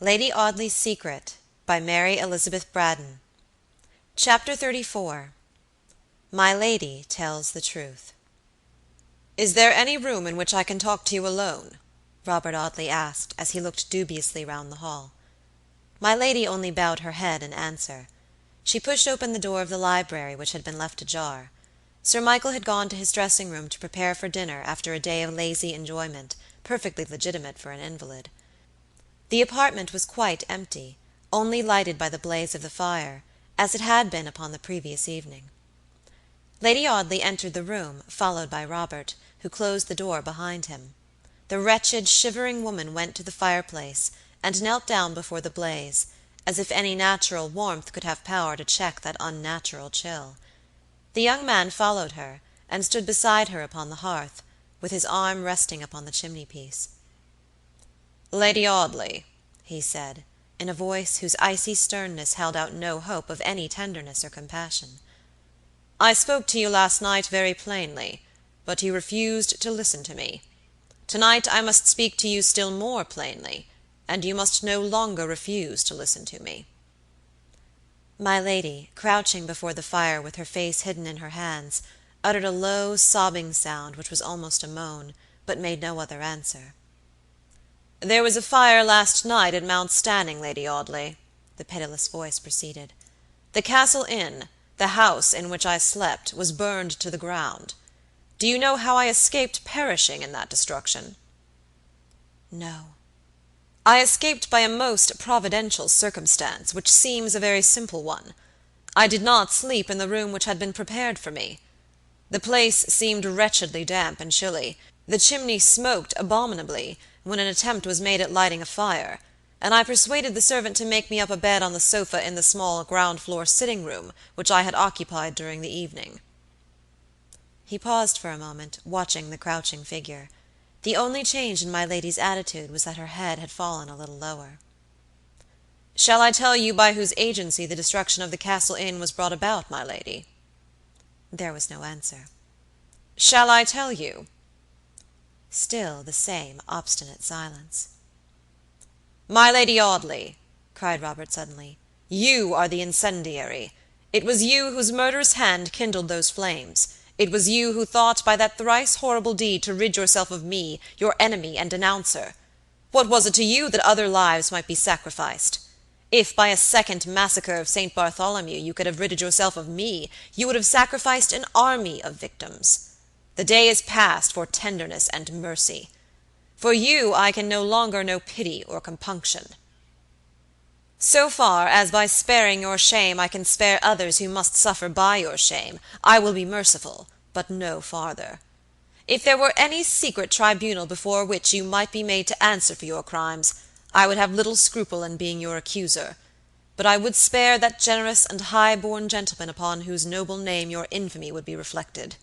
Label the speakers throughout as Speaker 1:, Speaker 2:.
Speaker 1: Lady Audley's Secret by Mary Elizabeth Braddon. Chapter 34. My Lady Tells the Truth. "Is there any room in which I can talk to you alone?" Robert Audley asked, as he looked dubiously round the hall. My lady only bowed her head in answer. She pushed open the door of the library, which had been left ajar. Sir Michael had gone to his dressing-room to prepare for dinner after a day of lazy enjoyment, perfectly legitimate for an invalid. The apartment was quite empty, only lighted by the blaze of the fire, as it had been upon the previous evening. Lady Audley entered the room, followed by Robert, who closed the door behind him. The wretched, shivering woman went to the fireplace, and knelt down before the blaze, as if any natural warmth could have power to check that unnatural chill. The young man followed her, and stood beside her upon the hearth, with his arm resting upon the chimney-piece. "Lady Audley," he said, in a voice whose icy sternness held out no hope of any tenderness or compassion, "I spoke to you last night very plainly, but you refused to listen to me. Tonight I must speak to you still more plainly, and you must no longer refuse to listen to me." My lady, crouching before the fire with her face hidden in her hands, uttered a low, sobbing sound which was almost a moan, but made no other answer. "There was a fire last night at Mount Stanning, Lady Audley," the pitiless voice proceeded. "The Castle Inn, the house in which I slept, was burned to the ground. Do you know how I escaped perishing in that destruction?" "No." "I escaped by a most providential circumstance, which seems a very simple one. I did not sleep in the room which had been prepared for me. The place seemed wretchedly damp and chilly, the chimney smoked abominably, when an attempt was made at lighting a fire, and I persuaded the servant to make me up a bed on the sofa in the small ground-floor sitting-room, which I had occupied during the evening." He paused for a moment, watching the crouching figure. The only change in my lady's attitude was that her head had fallen a little lower. "Shall I tell you by whose agency the destruction of the Castle Inn was brought about, my lady?" There was no answer. "Shall I tell you?" Still the same obstinate silence. "My Lady Audley," cried Robert suddenly, "you are the incendiary. It was you whose murderous hand kindled those flames. It was you who thought by that thrice horrible deed to rid yourself of me, your enemy and denouncer. What was it to you that other lives might be sacrificed? If by a second massacre of St. Bartholomew you could have ridded yourself of me, you would have sacrificed an army of victims. The day is past for tenderness and mercy. For you I can no longer know pity or compunction. So far as by sparing your shame I can spare others who must suffer by your shame, I will be merciful, but no farther. If there were any secret tribunal before which you might be made to answer for your crimes, I would have little scruple in being your accuser, but I would spare that generous and high-born gentleman upon whose noble name your infamy would be reflected."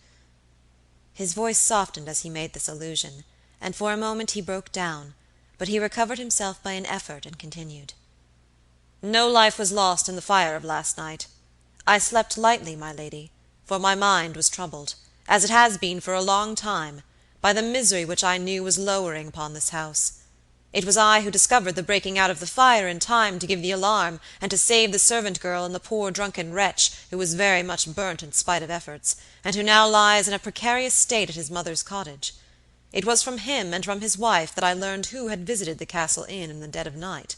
Speaker 1: His voice softened as he made this allusion, and for a moment he broke down, but he recovered himself by an effort and continued. "No life was lost in the fire of last night. I slept lightly, my lady, for my mind was troubled, as it has been for a long time, by the misery which I knew was lowering upon this house. It was I who discovered the breaking out of the fire in time to give the alarm and to save the servant girl and the poor drunken wretch who was very much burnt in spite of efforts, and who now lies in a precarious state at his mother's cottage. It was from him and from his wife that I learned who had visited the Castle Inn in the dead of night.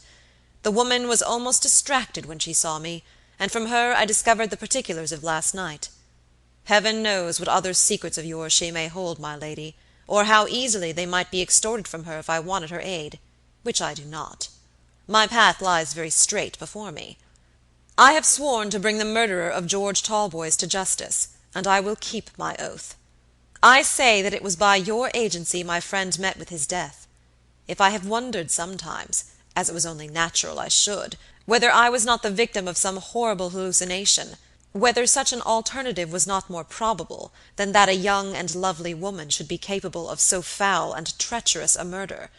Speaker 1: The woman was almost distracted when she saw me, and from her I discovered the particulars of last night. Heaven knows what other secrets of yours she may hold, my lady, or how easily they might be extorted from her if I wanted her aid, which I do not. My path lies very straight before me. I have sworn to bring the murderer of George Talboys to justice, and I will keep my oath. I say that it was by your agency my friend met with his death. If I have wondered sometimes, as it was only natural I should, whether I was not the victim of some horrible hallucination, whether such an alternative was not more probable than that a young and lovely woman should be capable of so foul and treacherous a murder,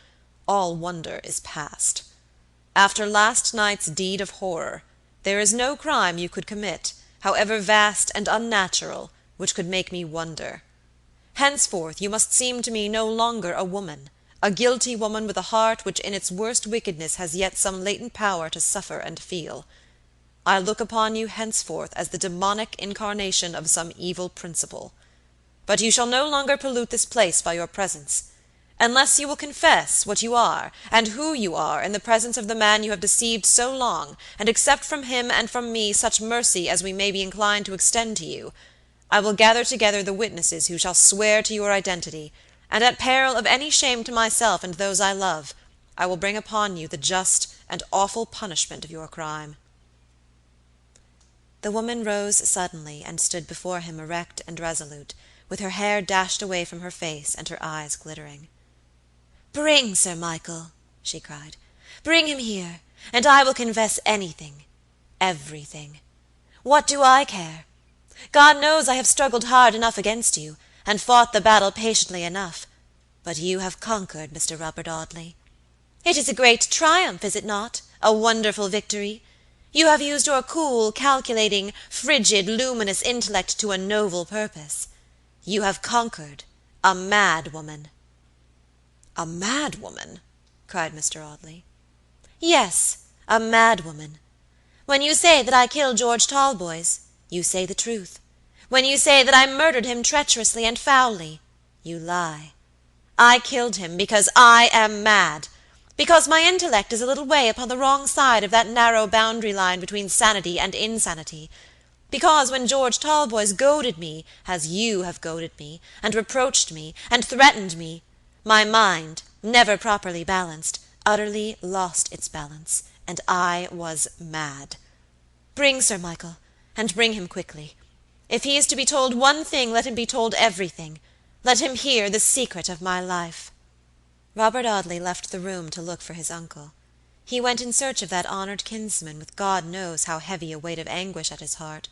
Speaker 1: all wonder is past. After last night's deed of horror, there is no crime you could commit, however vast and unnatural, which could make me wonder. Henceforth you must seem to me no longer a woman, a guilty woman with a heart which in its worst wickedness has yet some latent power to suffer and feel. I look upon you henceforth as the demonic incarnation of some evil principle. But you shall no longer pollute this place by your presence, unless you will confess what you are and who you are in the presence of the man you have deceived so long, and accept from him and from me such mercy as we may be inclined to extend to you. I will gather together the witnesses who shall swear to your identity, and at peril of any shame to myself and those I love, I will bring upon you the just and awful punishment of your crime." The woman rose suddenly and stood before him erect and resolute, with her hair dashed away from her face and her eyes glittering. "Bring Sir Michael," she cried. "Bring him here, and I will confess anything, everything. What do I care? God knows I have struggled hard enough against you, and fought the battle patiently enough, but you have conquered, Mr. Robert Audley. It is a great triumph, is it not? A wonderful victory? You have used your cool, calculating, frigid, luminous intellect to a noble purpose. You have conquered a mad woman." "A mad woman?" cried Mr. Audley. "Yes, a mad woman. When you say that I killed George Talboys, you say the truth. When you say that I murdered him treacherously and foully, you lie. I killed him because I am mad, because my intellect is a little way upon the wrong side of that narrow boundary line between sanity and insanity, because when George Talboys goaded me, as you have goaded me, and reproached me, and threatened me, my mind, never properly balanced, utterly lost its balance, and I was mad. Bring Sir Michael, and bring him quickly. If he is to be told one thing, let him be told everything. Let him hear the secret of my life." Robert Audley left the room to look for his uncle. He went in search of that honored kinsman with God knows how heavy a weight of anguish at his heart,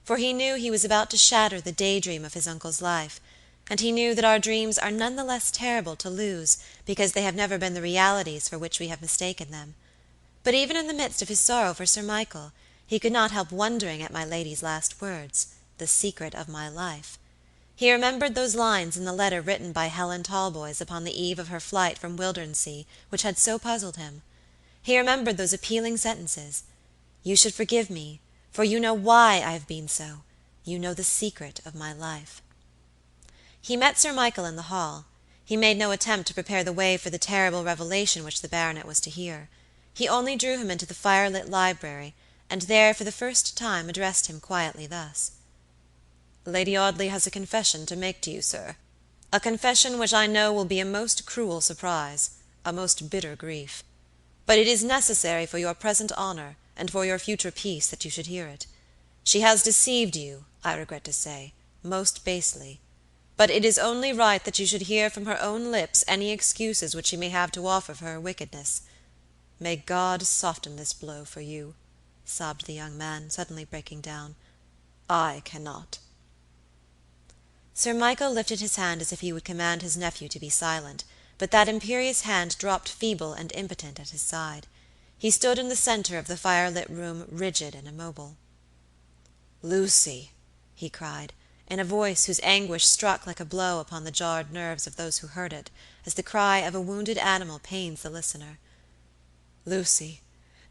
Speaker 1: for he knew he was about to shatter the daydream of his uncle's life, and he knew that our dreams are none the less terrible to lose because they have never been the realities for which we have mistaken them. But even in the midst of his sorrow for Sir Michael, he could not help wondering at my lady's last words, "the secret of my life." He remembered those lines in the letter written by Helen Talboys upon the eve of her flight from Wildernsea, which had so puzzled him. He remembered those appealing sentences, "You should forgive me, for you know why I have been so. You know the secret of my life." He met Sir Michael in the hall. He made no attempt to prepare the way for the terrible revelation which the baronet was to hear. He only drew him into the firelit library, and there for the first time addressed him quietly thus: "Lady Audley has a confession to make to you, sir. A confession which I know will be a most cruel surprise, a most bitter grief. But it is necessary for your present honor, and for your future peace, that you should hear it. She has deceived you, I regret to say, most basely. But it is only right that you should hear from her own lips any excuses which she may have to offer for her wickedness. May God soften this blow for you," sobbed the young man, suddenly breaking down. "I cannot." Sir Michael lifted his hand as if he would command his nephew to be silent, but that imperious hand dropped feeble and impotent at his side. He stood in the center of the firelit room rigid and immobile. "Lucy," he cried, in a voice whose anguish struck like a blow upon the jarred nerves of those who heard it, as the cry of a wounded animal pains the listener. "Lucy,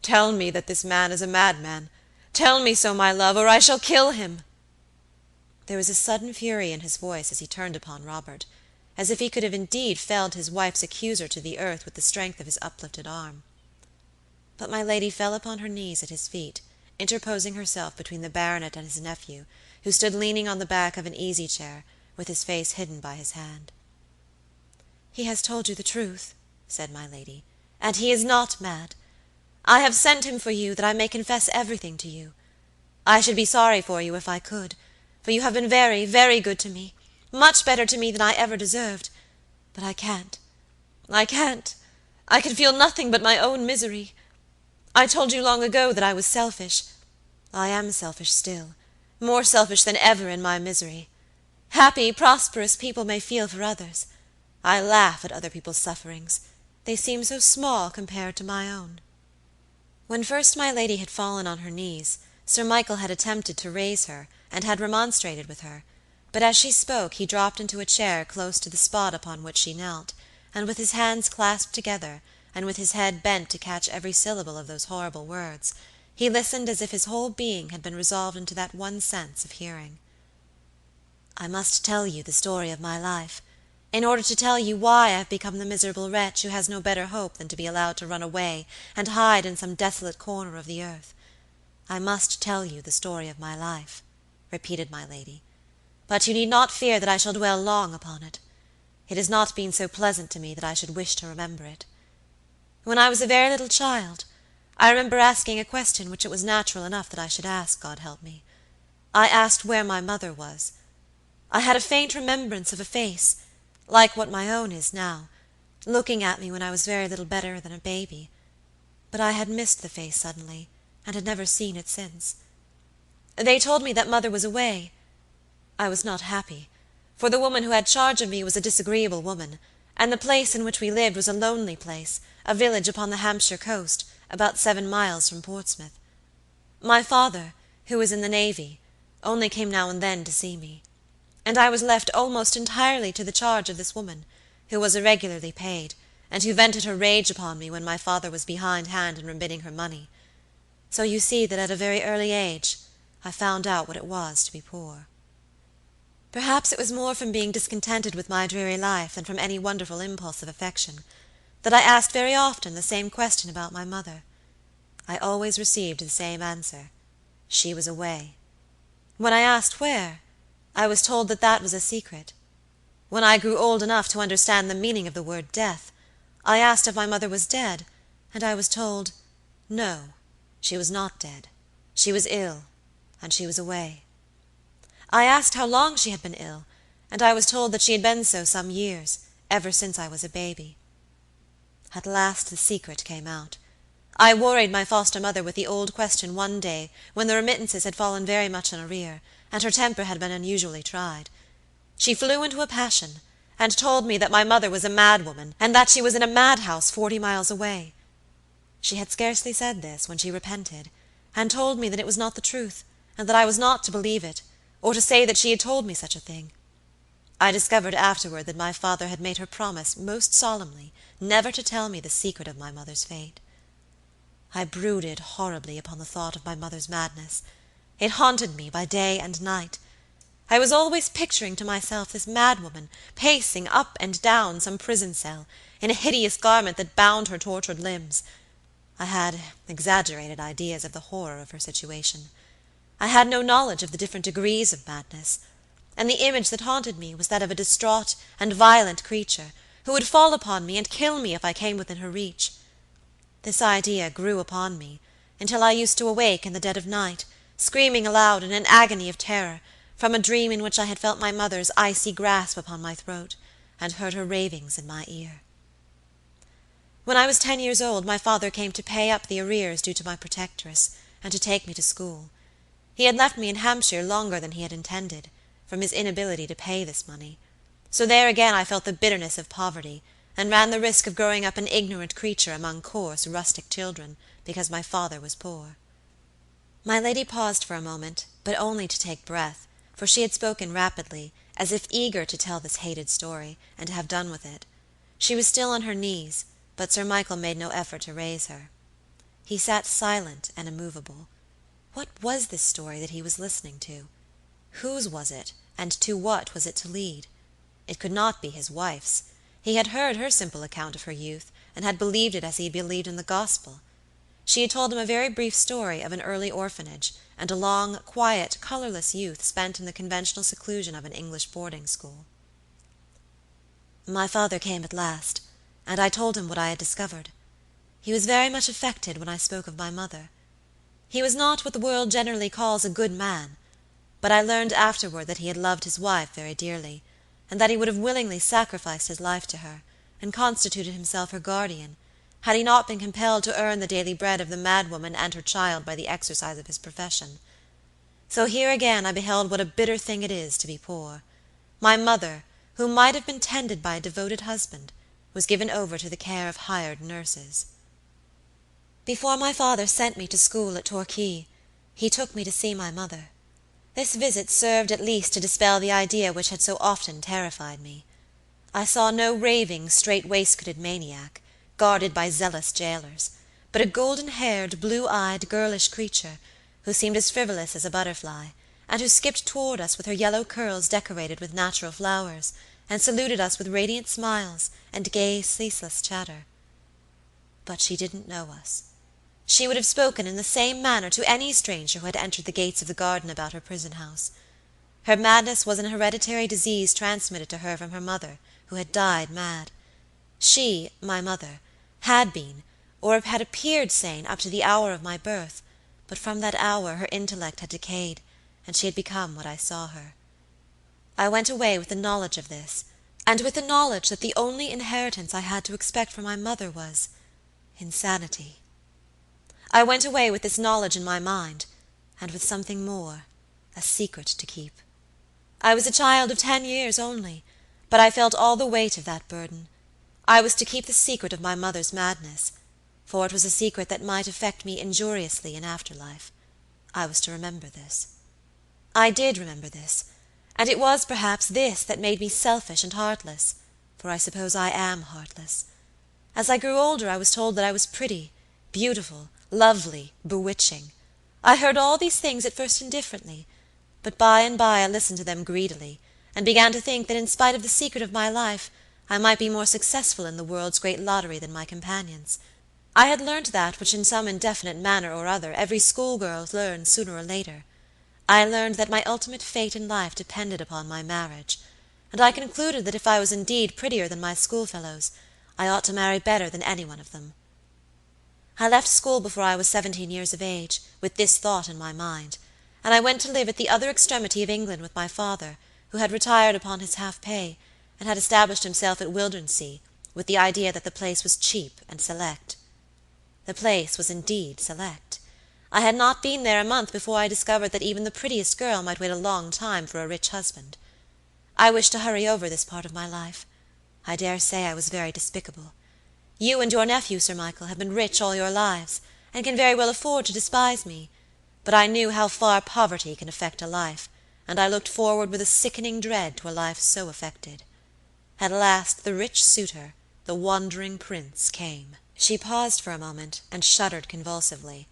Speaker 1: tell me that this man is a madman. Tell me so, my love, or I shall kill him." There was a sudden fury in his voice as he turned upon Robert, as if he could have indeed felled his wife's accuser to the earth with the strength of his uplifted arm. But my lady fell upon her knees at his feet, interposing herself between the baronet and his nephew, who stood leaning on the back of an easy-chair, with his face hidden by his hand. "He has told you the truth," said my lady, "and he is not mad. I have sent him for you that I may confess everything to you. I should be sorry for you if I could, for you have been very, very good to me, much better to me than I ever deserved. But I can't. I can't. I can feel nothing but my own misery. I told you long ago that I was selfish. I am selfish still, more selfish than ever in my misery. Happy, prosperous people may feel for others. I laugh at other people's sufferings. They seem so small compared to my own." When first my lady had fallen on her knees, Sir Michael had attempted to raise her, and had remonstrated with her, but as she spoke he dropped into a chair close to the spot upon which she knelt, and with his hands clasped together, and with his head bent to catch every syllable of those horrible words, he listened as if his whole being had been resolved into that one sense of hearing. "I must tell you the story of my life, in order to tell you why I have become the miserable wretch who has no better hope than to be allowed to run away and hide in some desolate corner of the earth. I must tell you the story of my life," repeated my lady, "but you need not fear that I shall dwell long upon it. It has not been so pleasant to me that I should wish to remember it. When I was a very little child, I remember asking a question which it was natural enough that I should ask, God help me. I asked where my mother was. I had a faint remembrance of a face, like what my own is now, looking at me when I was very little better than a baby, but I had missed the face suddenly, and had never seen it since. They told me that mother was away. I was not happy, for the woman who had charge of me was a disagreeable woman, and the place in which we lived was a lonely place, a village upon the Hampshire coast, about 7 miles from Portsmouth. My father, who was in the navy, only came now and then to see me, and I was left almost entirely to the charge of this woman, who was irregularly paid, and who vented her rage upon me when my father was behindhand in remitting her money. So you see that at a very early age I found out what it was to be poor. Perhaps it was more from being discontented with my dreary life than from any wonderful impulse of affection, that I asked very often the same question about my mother. I always received the same answer: she was away. When I asked where, I was told that that was a secret. When I grew old enough to understand the meaning of the word death, I asked if my mother was dead, and I was told, no, she was not dead. She was ill, and she was away. I asked how long she had been ill, and I was told that she had been so some years, ever since I was a baby. At last the secret came out. I worried my foster mother with the old question one day when the remittances had fallen very much in arrear, and her temper had been unusually tried. She flew into a passion, and told me that my mother was a madwoman, and that she was in a madhouse 40 miles away. She had scarcely said this when she repented, and told me that it was not the truth, and that I was not to believe it, or to say that she had told me such a thing. I discovered afterward that my father had made her promise most solemnly never to tell me the secret of my mother's fate. I brooded horribly upon the thought of my mother's madness. It haunted me by day and night. I was always picturing to myself this madwoman pacing up and down some prison cell, in a hideous garment that bound her tortured limbs. I had exaggerated ideas of the horror of her situation. I had no knowledge of the different degrees of madness, and the image that haunted me was that of a distraught and violent creature, who would fall upon me and kill me if I came within her reach. This idea grew upon me, until I used to awake in the dead of night, screaming aloud in an agony of terror, from a dream in which I had felt my mother's icy grasp upon my throat, and heard her ravings in my ear. When I was 10 years old, my father came to pay up the arrears due to my protectress, and to take me to school. He had left me in Hampshire longer than he had intended, from his inability to pay this money. So there again I felt the bitterness of poverty, and ran the risk of growing up an ignorant creature among coarse, rustic children, because my father was poor. My lady paused for a moment, but only to take breath, for she had spoken rapidly, as if eager to tell this hated story, and to have done with it. She was still on her knees, but Sir Michael made no effort to raise her. He sat silent and immovable. What was this story that he was listening to? Whose was it, and to what was it to lead? It could not be his wife's. He had heard her simple account of her youth, and had believed it as he believed in the gospel. She had told him a very brief story of an early orphanage, and a long, quiet, colourless youth spent in the conventional seclusion of an English boarding school. My father came at last, and I told him what I had discovered. He was very much affected when I spoke of my mother. He was not what the world generally calls a good man, but I learned afterward that he had loved his wife very dearly, and that he would have willingly sacrificed his life to her, and constituted himself her guardian, had he not been compelled to earn the daily bread of the madwoman and her child by the exercise of his profession. So here again I beheld what a bitter thing it is to be poor. My mother, who might have been tended by a devoted husband, was given over to the care of hired nurses. Before my father sent me to school at Torquay, he took me to see my mother. This visit served at least to dispel the idea which had so often terrified me. I saw no raving, strait-waistcoated maniac, guarded by zealous jailers, but a golden-haired, blue-eyed, girlish creature, who seemed as frivolous as a butterfly, and who skipped toward us with her yellow curls decorated with natural flowers, and saluted us with radiant smiles and gay, ceaseless chatter. But she didn't know us. She would have spoken in the same manner to any stranger who had entered the gates of the garden about her prison house. Her madness was an hereditary disease transmitted to her from her mother, who had died mad. She, my mother, had been, or had appeared sane up to the hour of my birth, but from that hour her intellect had decayed, and she had become what I saw her. I went away with the knowledge of this, and with the knowledge that the only inheritance I had to expect from my mother was insanity. I went away with this knowledge in my mind, and with something more, a secret to keep. I was a child of 10 years only, but I felt all the weight of that burden. I was to keep the secret of my mother's madness, for it was a secret that might affect me injuriously in after life. I was to remember this. I did remember this, and it was perhaps this that made me selfish and heartless, for I suppose I am heartless. As I grew older I was told that I was pretty, beautiful, lovely, bewitching. I heard all these things at first indifferently, but by and by I listened to them greedily, and began to think that in spite of the secret of my life, I might be more successful in the world's great lottery than my companions. I had learnt that which in some indefinite manner or other every schoolgirl learns sooner or later. I learned that my ultimate fate in life depended upon my marriage, and I concluded that if I was indeed prettier than my schoolfellows, I ought to marry better than any one of them. I left school before I was 17 years of age, with this thought in my mind, and I went to live at the other extremity of England with my father, who had retired upon his half-pay, and had established himself at Wildernsea, with the idea that the place was cheap and select. The place was indeed select. I had not been there a month before I discovered that even the prettiest girl might wait a long time for a rich husband. I wished to hurry over this part of my life. I dare say I was very despicable. You and your nephew, Sir Michael, have been rich all your lives, and can very well afford to despise me, but I knew how far poverty can affect a life, and I looked forward with a sickening dread to a life so affected. At last the rich suitor, the wandering prince, came." She paused for a moment, and shuddered convulsively.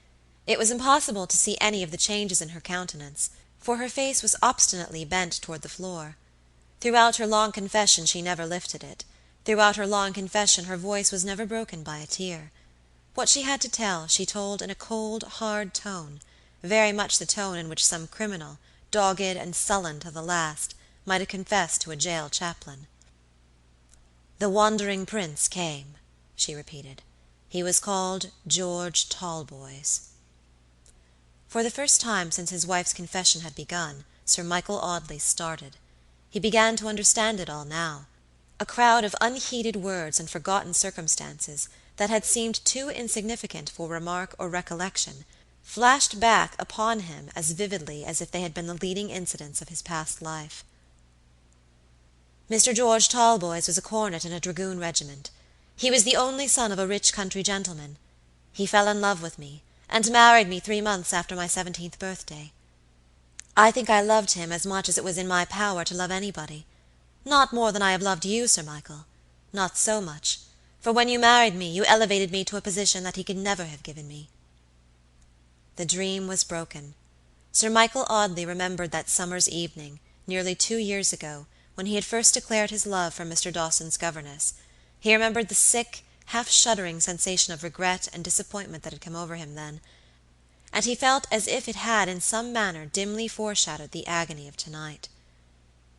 Speaker 1: It was impossible to see any of the changes in her countenance, for her face was obstinately bent toward the floor. Throughout her long confession she never lifted it. Throughout her long confession her voice was never broken by a tear. What she had to tell she told in a cold, hard tone, very much the tone in which some criminal, dogged and sullen to the last, might have confessed to a jail chaplain. "The wandering prince came," she repeated. "He was called George Talboys." For the first time since his wife's confession had begun, Sir Michael Audley started. He began to understand it all now. A crowd of unheeded words and forgotten circumstances, that had seemed too insignificant for remark or recollection, flashed back upon him as vividly as if they had been the leading incidents of his past life. Mr. George Talboys was a cornet in a dragoon regiment. He was the only son of a rich country gentleman. He fell in love with me, and married me 3 months after my 17th birthday. I think I loved him as much as it was in my power to love anybody. Not more than I have loved you, Sir Michael. Not so much, for when you married me, you elevated me to a position that he could never have given me. The dream was broken. Sir Michael Audley remembered that summer's evening, nearly 2 years ago, when he had first declared his love for Mr. Dawson's governess. He remembered the sick, half-shuddering sensation of regret and disappointment that had come over him then, and he felt as if it had in some manner dimly foreshadowed the agony of tonight.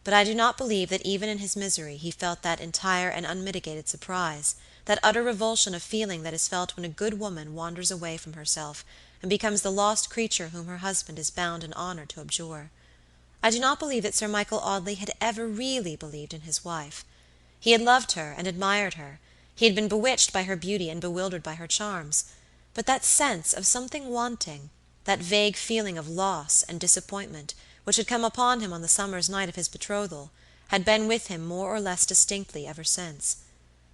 Speaker 1: But I do not believe that even in his misery he felt that entire and unmitigated surprise, that utter revulsion of feeling that is felt when a good woman wanders away from herself and becomes the lost creature whom her husband is bound in honor to abjure. I do not believe that Sir Michael Audley had ever really believed in his wife. He had loved her and admired her. He had been bewitched by her beauty and bewildered by her charms, but that sense of something wanting, that vague feeling of loss and disappointment which had come upon him on the summer's night of his betrothal, had been with him more or less distinctly ever since.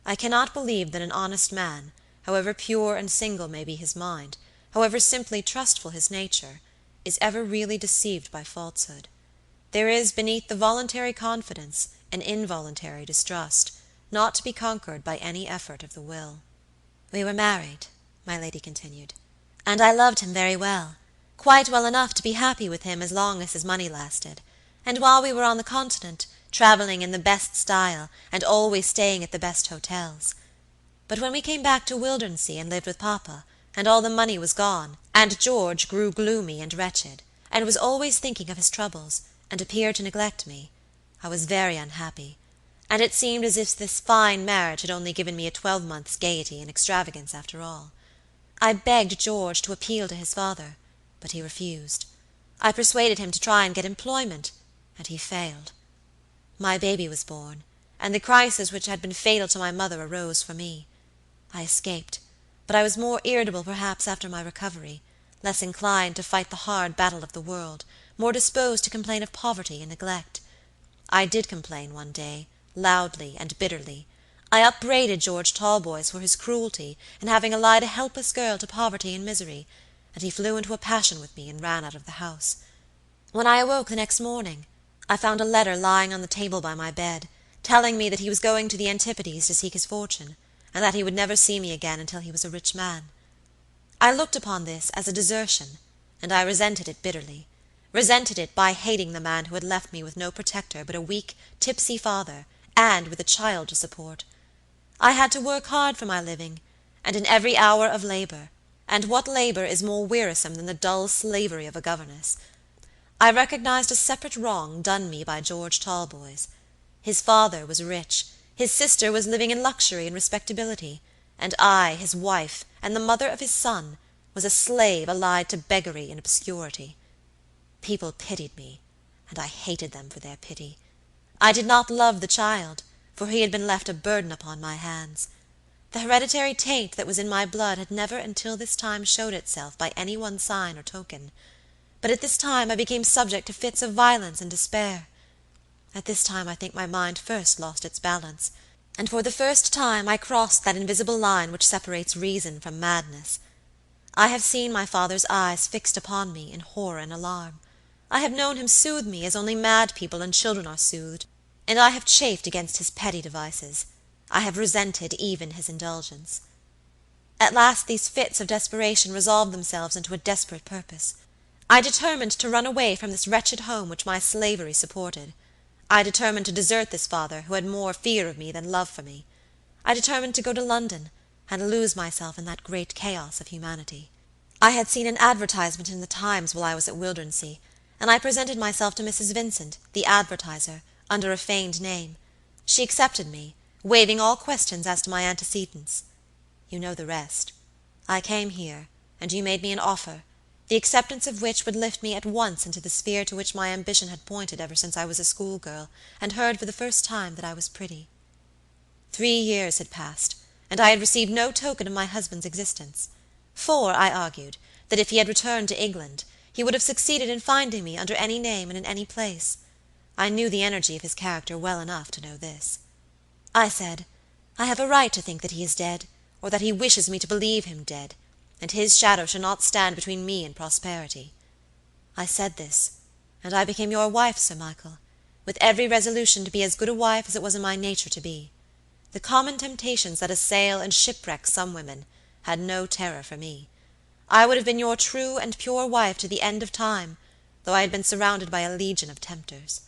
Speaker 1: I cannot believe that an honest man, however pure and single may be his mind, however simply trustful his nature, is ever really deceived by falsehood. There is beneath the voluntary confidence an involuntary distrust, not to be conquered by any effort of the will. "We were married," my lady continued, "and I loved him very well, quite well enough to be happy with him as long as his money lasted, and while we were on the Continent, traveling in the best style, and always staying at the best hotels. But when we came back to Wildernsea and lived with papa, and all the money was gone, and George grew gloomy and wretched, and was always thinking of his troubles, and appeared to neglect me, I was very unhappy, and it seemed as if this fine marriage had only given me a 12-month's gaiety and extravagance after all. I begged George to appeal to his father, but he refused. I persuaded him to try and get employment, and he failed. My baby was born, and the crisis which had been fatal to my mother arose for me. I escaped, but I was more irritable perhaps after my recovery, less inclined to fight the hard battle of the world, more disposed to complain of poverty and neglect. I did complain one day, loudly and bitterly. I upbraided George Talboys for his cruelty in having allied a helpless girl to poverty and misery, and he flew into a passion with me and ran out of the house. When I awoke the next morning, I found a letter lying on the table by my bed, telling me that he was going to the Antipodes to seek his fortune, and that he would never see me again until he was a rich man. I looked upon this as a desertion, and I resented it bitterly, resented it by hating the man who had left me with no protector but a weak, tipsy father, and with a child to support. I had to work hard for my living, and in every hour of labor, and what labor is more wearisome than the dull slavery of a governess? I recognized a separate wrong done me by George Talboys. His father was rich, his sister was living in luxury and respectability, and I, his wife, and the mother of his son, was a slave allied to beggary and obscurity. People pitied me, and I hated them for their pity. I did not love the child, for he had been left a burden upon my hands. The hereditary taint that was in my blood had never until this time showed itself by any one sign or token, but at this time I became subject to fits of violence and despair. At this time I think my mind first lost its balance, and for the first time I crossed that invisible line which separates reason from madness. I have seen my father's eyes fixed upon me in horror and alarm. I have known him soothe me as only mad people and children are soothed, and I have chafed against his petty devices. I have resented even his indulgence. At last these fits of desperation resolved themselves into a desperate purpose. I determined to run away from this wretched home which my slavery supported. I determined to desert this father who had more fear of me than love for me. I determined to go to London, and lose myself in that great chaos of humanity. I had seen an advertisement in the Times while I was at Wildernsea, and I presented myself to Mrs. Vincent, the advertiser, under a feigned name. She accepted me, waiving all questions as to my antecedents. You know the rest. I came here, and you made me an offer, the acceptance of which would lift me at once into the sphere to which my ambition had pointed ever since I was a schoolgirl, and heard for the first time that I was pretty. 3 years had passed, and I had received no token of my husband's existence; for, I argued, that if he had returned to England, he would have succeeded in finding me under any name and in any place. I knew the energy of his character well enough to know this. I said, I have a right to think that he is dead, or that he wishes me to believe him dead, and his shadow shall not stand between me and prosperity. I said this, and I became your wife, Sir Michael, with every resolution to be as good a wife as it was in my nature to be. The common temptations that assail and shipwreck some women had no terror for me. I would have been your true and pure wife to the end of time, though I had been surrounded by a legion of tempters.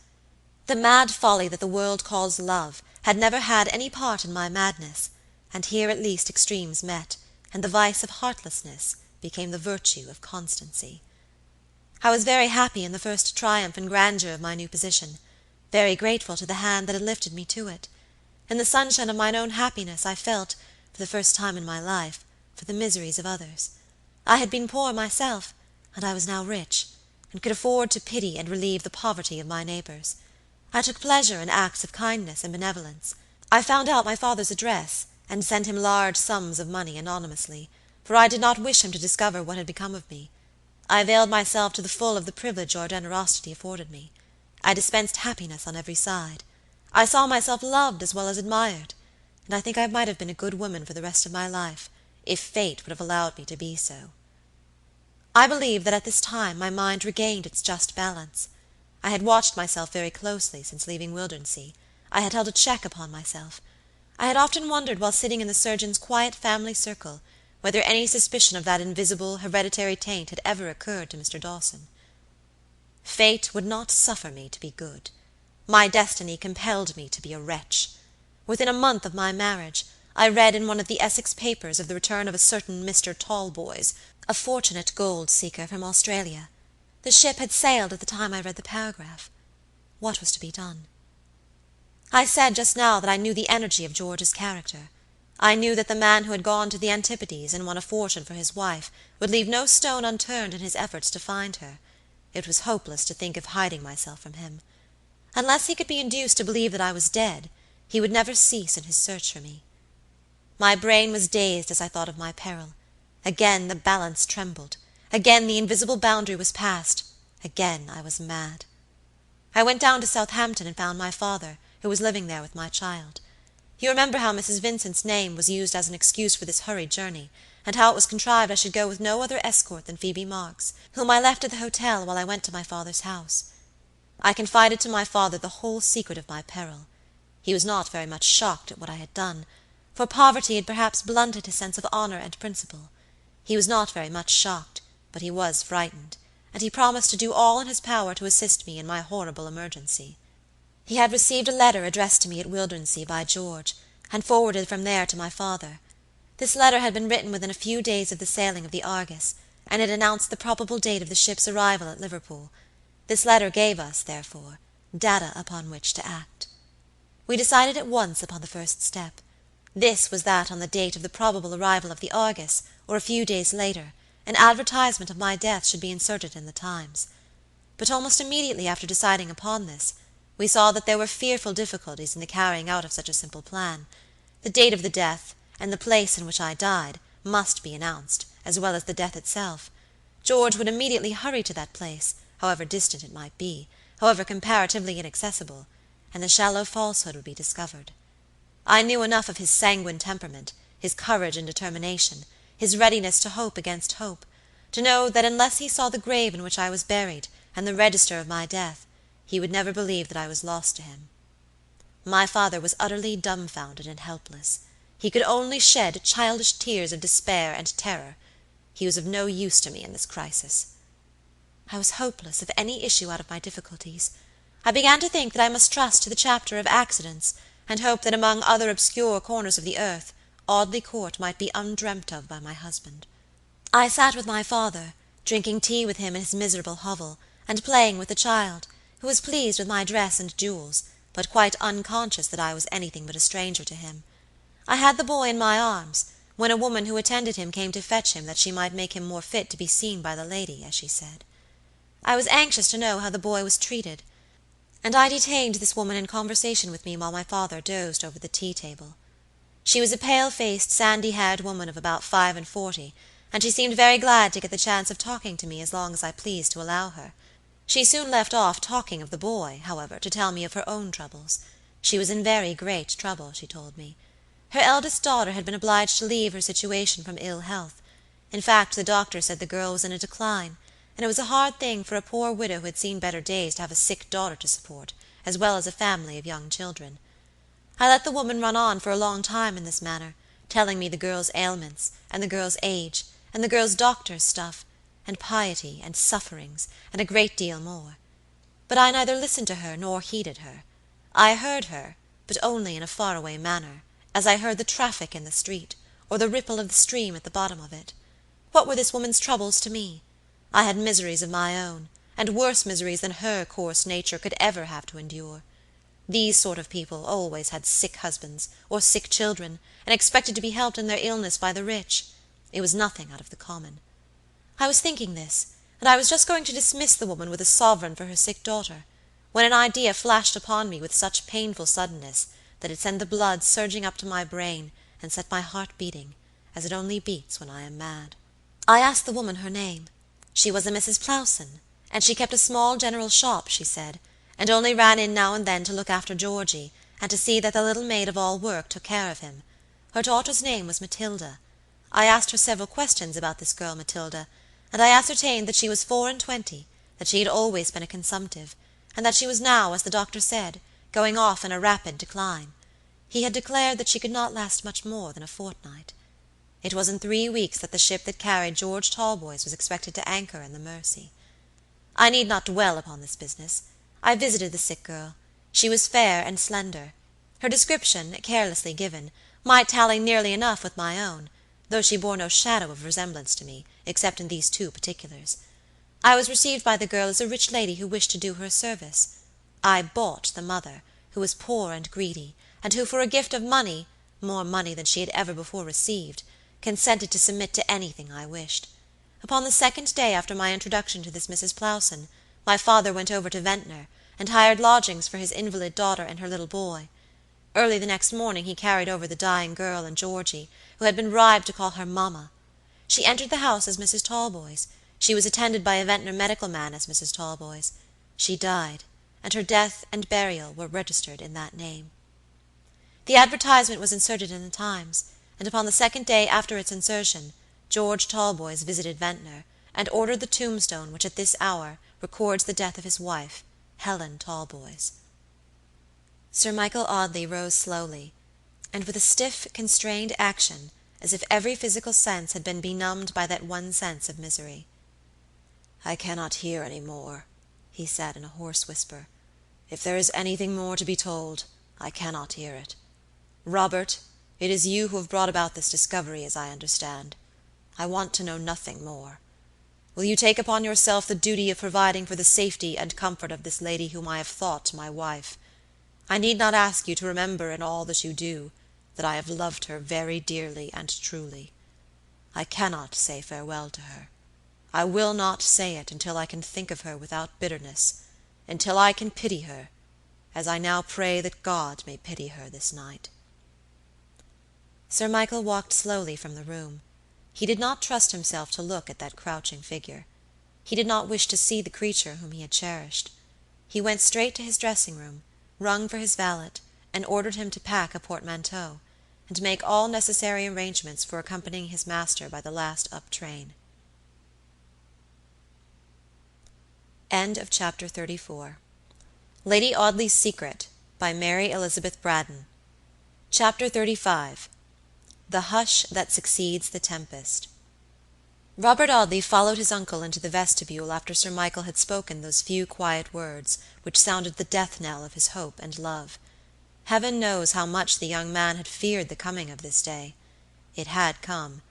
Speaker 1: The mad folly that the world calls love had never had any part in my madness, and here at least extremes met, and the vice of heartlessness became the virtue of constancy. I was very happy in the first triumph and grandeur of my new position, very grateful to the hand that had lifted me to it. In the sunshine of mine own happiness I felt, for the first time in my life, for the miseries of others. I had been poor myself, and I was now rich, and could afford to pity and relieve the poverty of my neighbors. I took pleasure in acts of kindness and benevolence. I found out my father's address, and sent him large sums of money anonymously, for I did not wish him to discover what had become of me. I availed myself to the full of the privilege your generosity afforded me. I dispensed happiness on every side. I saw myself loved as well as admired, and I think I might have been a good woman for the rest of my life, if fate would have allowed me to be so. I believe that at this time my mind regained its just balance. I had watched myself very closely since leaving Wildernsea. I had held a check upon myself. I had often wondered while sitting in the surgeon's quiet family circle whether any suspicion of that invisible, hereditary taint had ever occurred to Mr. Dawson. Fate would not suffer me to be good. My destiny compelled me to be a wretch. Within a month of my marriage, I read in one of the Essex papers of the return of a certain Mr. Talboys, a fortunate gold seeker from Australia. The ship had sailed at the time I read the paragraph. What was to be done? I said just now that I knew the energy of George's character. I knew that the man who had gone to the Antipodes and won a fortune for his wife would leave no stone unturned in his efforts to find her. It was hopeless to think of hiding myself from him. Unless he could be induced to believe that I was dead, he would never cease in his search for me. My brain was dazed as I thought of my peril. Again the balance trembled. Again the invisible boundary was passed. Again I was mad. I went down to Southampton and found my father, who was living there with my child. You remember how Mrs. Vincent's name was used as an excuse for this hurried journey, and how it was contrived I should go with no other escort than Phoebe Marks, whom I left at the hotel while I went to my father's house. I confided to my father the whole secret of my peril. He was not very much shocked at what I had done, for poverty had perhaps blunted his sense of honor and principle. He was not very much shocked, but he was frightened, and he promised to do all in his power to assist me in my horrible emergency. He had received a letter addressed to me at Wildernsea by George, and forwarded from there to my father. This letter had been written within a few days of the sailing of the Argus, and it announced the probable date of the ship's arrival at Liverpool. This letter gave us, therefore, data upon which to act. We decided at once upon the first step. This was that on the date of the probable arrival of the Argus, or a few days later, an advertisement of my death should be inserted in the Times. But almost immediately after deciding upon this, we saw that there were fearful difficulties in the carrying out of such a simple plan. The date of the death, and the place in which I died, must be announced, as well as the death itself. George would immediately hurry to that place, however distant it might be, however comparatively inaccessible, and the shallow falsehood would be discovered. I knew enough of his sanguine temperament, his courage and determination, his readiness to hope against hope, to know that unless he saw the grave in which I was buried, and the register of my death, he would never believe that I was lost to him. My father was utterly dumbfounded and helpless. He could only shed childish tears of despair and terror. He was of no use to me in this crisis. I was hopeless of any issue out of my difficulties. I began to think that I must trust to the chapter of accidents, and hope that among other obscure corners of the earth, Audley Court might be undreamt of by my husband. I sat with my father, drinking tea with him in his miserable hovel, and playing with the child, who was pleased with my dress and jewels, but quite unconscious that I was anything but a stranger to him. I had the boy in my arms, when a woman who attended him came to fetch him that she might make him more fit to be seen by the lady, as she said. I was anxious to know how the boy was treated, and I detained this woman in conversation with me while my father dozed over the tea-table. She was a pale-faced, sandy-haired woman of about 45, and she seemed very glad to get the chance of talking to me as long as I pleased to allow her. She soon left off talking of the boy, however, to tell me of her own troubles. She was in very great trouble, she told me. Her eldest daughter had been obliged to leave her situation from ill health. In fact, the doctor said the girl was in a decline, and it was a hard thing for a poor widow who had seen better days to have a sick daughter to support, as well as a family of young children. I let the woman run on for a long time in this manner, telling me the girl's ailments, and the girl's age, and the girl's doctor's stuff, and piety, and sufferings, and a great deal more. But I neither listened to her nor heeded her. I heard her, but only in a far-away manner, as I heard the traffic in the street, or the ripple of the stream at the bottom of it. What were this woman's troubles to me? I had miseries of my own, and worse miseries than her coarse nature could ever have to endure. These sort of people always had sick husbands, or sick children, and expected to be helped in their illness by the rich. It was nothing out of the common. I was thinking this, and I was just going to dismiss the woman with a sovereign for her sick daughter, when an idea flashed upon me with such painful suddenness that it sent the blood surging up to my brain and set my heart beating, as it only beats when I am mad. I asked the woman her name. She was a Mrs. Plowson, and she kept a small general shop, she said, and only ran in now and then to look after Georgie, and to see that the little maid of all work took care of him. Her daughter's name was Matilda. I asked her several questions about this girl Matilda, and I ascertained that she was 24, that she had always been a consumptive, and that she was now, as the doctor said, going off in a rapid decline. He had declared that she could not last much more than a fortnight. It was in 3 weeks that the ship that carried George Talboys was expected to anchor in the Mersey. I need not dwell upon this business. I visited the sick girl. She was fair and slender. Her description, carelessly given, might tally nearly enough with my own, though she bore no shadow of resemblance to me, except in these 2 particulars. I was received by the girl as a rich lady who wished to do her a service. I bought the mother, who was poor and greedy, and who for a gift of money, more money than she had ever before received, consented to submit to anything I wished. Upon the 2nd day after my introduction to this Mrs. Plowson, my father went over to Ventnor, and hired lodgings for his invalid daughter and her little boy. Early the next morning he carried over the dying girl and Georgie, who had been bribed to call her mamma. She entered the house as Mrs. Talboys. She was attended by a Ventnor medical man as Mrs. Talboys. She died, and her death and burial were registered in that name. The advertisement was inserted in the Times, and upon the 2nd day after its insertion, George Talboys visited Ventnor, and ordered the tombstone which at this hour records the death of his wife, Helen Talboys. Sir Michael Audley rose slowly, and with a stiff, constrained action, as if every physical sense had been benumbed by that one sense of misery. "I cannot hear any more," he said in a hoarse whisper. "If there is anything more to be told, I cannot hear it. Robert, it is you who have brought about this discovery, as I understand. I want to know nothing more. Will you take upon yourself the duty of providing for the safety and comfort of this lady whom I have thought my wife? I need not ask you to remember in all that you do that I have loved her very dearly and truly. I cannot say farewell to her. I will not say it until I can think of her without bitterness, until I can pity her, as I now pray that God may pity her this night." Sir Michael walked slowly from the room. He did not trust himself to look at that crouching figure. He did not wish to see the creature whom he had cherished. He went straight to his dressing-room, rung for his valet, and ordered him to pack a portmanteau, and make all necessary arrangements for accompanying his master by the last up train. Chapter 34. Lady Audley's Secret, by Mary Elizabeth Braddon. Chapter 35. The Hush that Succeeds the Tempest. Robert Audley followed his uncle into the vestibule after Sir Michael had spoken those few quiet words which sounded the death-knell of his hope and love. Heaven knows how much the young man had feared the coming of this day. It had come,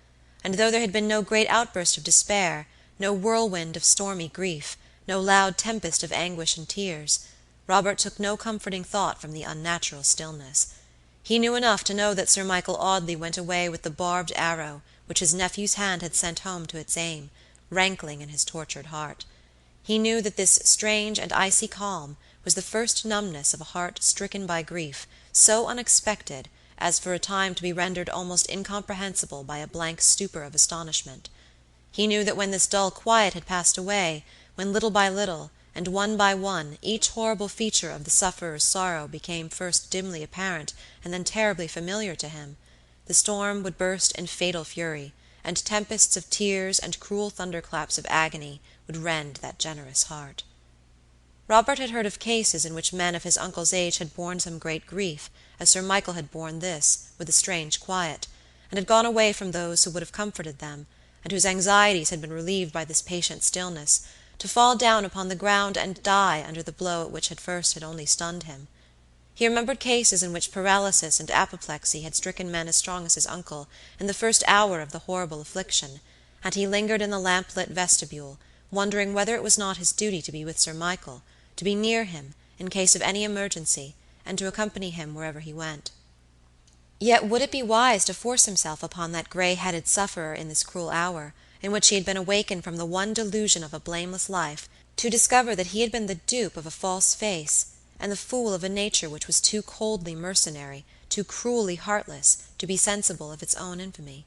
Speaker 1: and though there had been no great outburst of despair, no whirlwind of stormy grief, no loud tempest of anguish and tears, Robert took no comforting thought from the unnatural stillness. He knew enough to know that Sir Michael Audley went away with the barbed arrow which his nephew's hand had sent home to its aim, rankling in his tortured heart. He knew that this strange and icy calm was the first numbness of a heart stricken by grief so unexpected as for a time to be rendered almost incomprehensible by a blank stupor of astonishment. He knew that when this dull quiet had passed away, when little by little, and one by one, each horrible feature of the sufferer's sorrow became first dimly apparent and then terribly familiar to him, the storm would burst in fatal fury, and tempests of tears and cruel thunderclaps of agony would rend that generous heart. Robert had heard of cases in which men of his uncle's age had borne some great grief, as Sir Michael had borne this, with a strange quiet, and had gone away from those who would have comforted them, and whose anxieties had been relieved by this patient stillness, to fall down upon the ground and die under the blow which at first had only stunned him. He remembered cases in which paralysis and apoplexy had stricken men as strong as his uncle in the first hour of the horrible affliction, and he lingered in the lamp-lit vestibule, wondering whether it was not his duty to be with Sir Michael, to be near him, in case of any emergency, and to accompany him wherever he went. Yet would it be wise to force himself upon that grey-headed sufferer in this cruel hour, in which he had been awakened from the one delusion of a blameless life, to discover that he had been the dupe of a false face, and the fool of a nature which was too coldly mercenary, too cruelly heartless, to be sensible of its own infamy?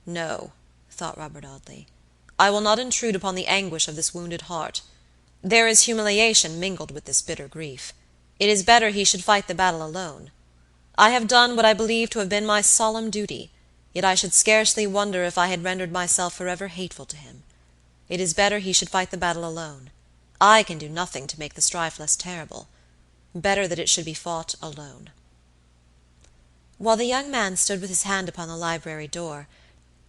Speaker 1: "No," thought Robert Audley, "I will not intrude upon the anguish of this wounded heart. There is humiliation mingled with this bitter grief. It is better he should fight the battle alone. I have done what I believe to have been my solemn duty, yet I should scarcely wonder if I had rendered myself forever hateful to him. It is better he should fight the battle alone. I can do nothing to make the strife less terrible. Better that it should be fought alone." While the young man stood with his hand upon the library door,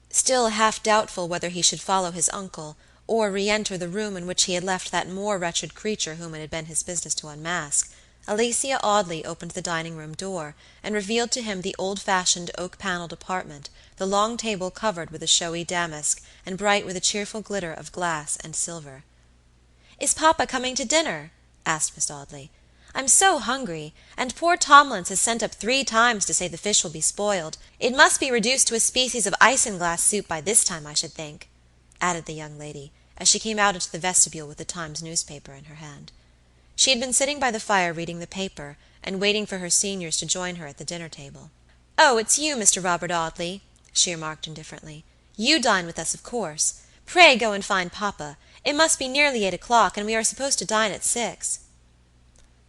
Speaker 1: still half doubtful whether he should follow his uncle, or re-enter the room in which he had left that more wretched creature whom it had been his business to unmask, Alicia Audley opened the dining-room door, and revealed to him the old-fashioned oak-paneled apartment, the long table covered with a showy damask, and bright with a cheerful glitter of glass and silver. "Is papa coming to dinner?" asked Miss Audley. "I'm so hungry, and poor Tomlins has sent up 3 times to say the fish will be spoiled. It must be reduced to a species of isinglass soup by this time, I should think," added the young lady, as she came out into the vestibule with the Times newspaper in her hand. She had been sitting by the fire reading the paper, and waiting for her seniors to join her at the dinner table. "Oh, it's you, Mr. Robert Audley," she remarked indifferently. "You dine with us, of course. Pray go and find papa. It must be nearly 8 o'clock, and we are supposed to dine at 6."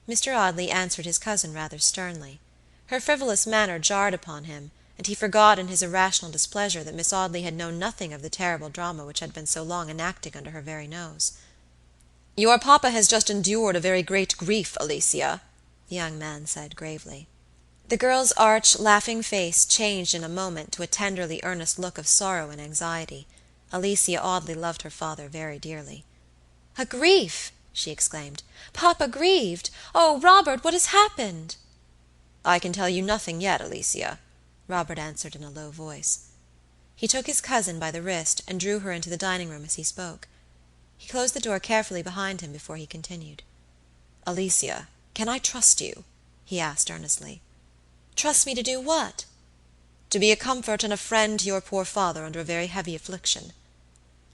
Speaker 1: Mr. Audley answered his cousin rather sternly. Her frivolous manner jarred upon him, and he forgot in his irrational displeasure that Miss Audley had known nothing of the terrible drama which had been so long enacting under her very nose. "Your papa has just endured a very great grief, Alicia," the young man said gravely. The girl's arch, laughing face changed in a moment to a tenderly earnest look of sorrow and anxiety. Alicia Audley loved her father very dearly. "A grief!" she exclaimed. "Papa grieved! Oh, Robert, what has happened?" "I can tell you nothing yet, Alicia," Robert answered in a low voice. He took his cousin by the wrist, and drew her into the dining-room as he spoke. He closed the door carefully behind him before he continued. "Alicia, can I trust you?" he asked earnestly. "Trust me to do what?" "To be a comfort and a friend to your poor father under a very heavy affliction."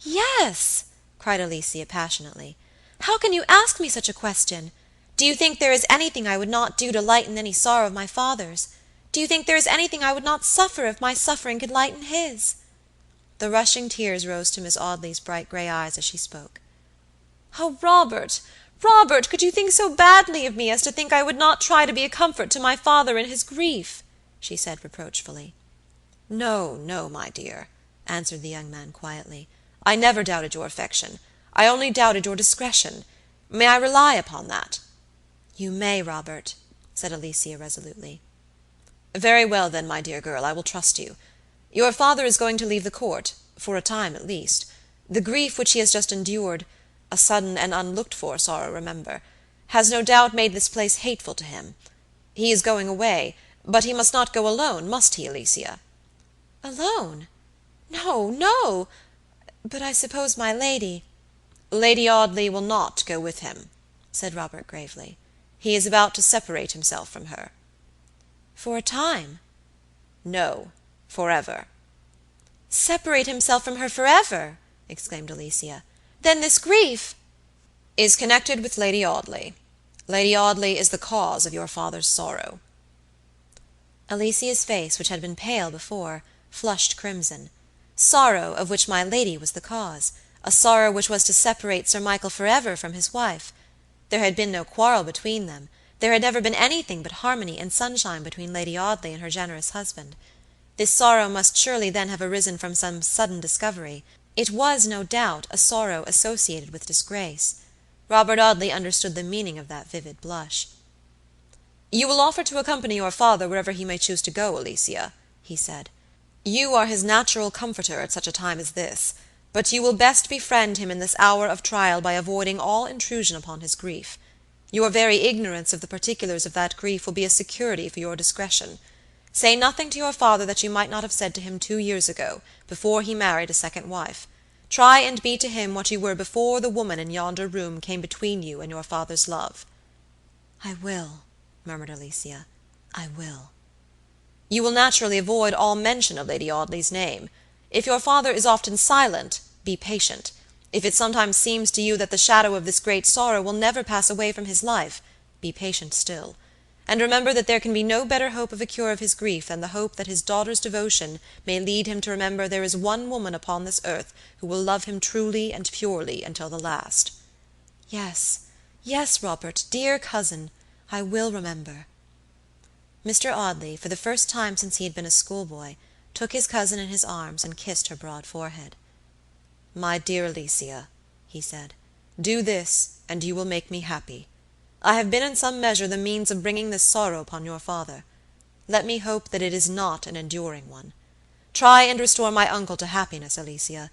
Speaker 1: "Yes!" cried Alicia passionately. "How can you ask me such a question? Do you think there is anything I would not do to lighten any sorrow of my father's? Do you think there is anything I would not suffer if my suffering could lighten his?" The rushing tears rose to Miss Audley's bright gray eyes as she spoke. "Oh, Robert, Robert, could you think so badly of me as to think I would not try to be a comfort to my father in his grief?" she said reproachfully. "No, no, my dear," answered the young man quietly. "I never doubted your affection. I only doubted your discretion. May I rely upon that?" "You may, Robert," said Alicia resolutely. "Very well, then, my dear girl, I will trust you. Your father is going to leave the court, for a time at least. The grief which he has just endured, a sudden and unlooked-for sorrow, remember, has no doubt made this place hateful to him. He is going away, but he must not go alone, must he, Alicia?" "Alone? No, no! But I suppose my lady—" "Lady Audley will not go with him," said Robert gravely. "He is about to separate himself from her." "For a time?" "No, forever." "Separate himself from her forever!" exclaimed Alicia. "Then this grief—" "Is connected with Lady Audley. Lady Audley is the cause of your father's sorrow." Alicia's face, which had been pale before, flushed crimson. Sorrow of which my lady was the cause, a sorrow which was to separate Sir Michael forever from his wife. There had been no quarrel between them. There had never been anything but harmony and sunshine between Lady Audley and her generous husband. This sorrow must surely then have arisen from some sudden discovery. It was, no doubt, a sorrow associated with disgrace. Robert Audley understood the meaning of that vivid blush. "You will offer to accompany your father wherever he may choose to go, Alicia," he said. "You are his natural comforter at such a time as this, but you will best befriend him in this hour of trial by avoiding all intrusion upon his grief. Your very ignorance of the particulars of that grief will be a security for your discretion. Say nothing to your father that you might not have said to him 2 years ago, before he married a second wife. Try and be to him what you were before the woman in yonder room came between you and your father's love." "I will," murmured Alicia. "I will." "You will naturally avoid all mention of Lady Audley's name. If your father is often silent, be patient. If it sometimes seems to you that the shadow of this great sorrow will never pass away from his life, be patient still. And remember that there can be no better hope of a cure of his grief than the hope that his daughter's devotion may lead him to remember there is one woman upon this earth who will love him truly and purely until the last." "Yes, yes, Robert, dear cousin, I will remember." Mr. Audley, for the first time since he had been a schoolboy, took his cousin in his arms and kissed her broad forehead. "My dear Alicia," he said, Do this, and you will make me happy. I have been in some measure the means of bringing this sorrow upon your father. Let me hope that it is not an enduring one. Try and restore my uncle to happiness, Alicia,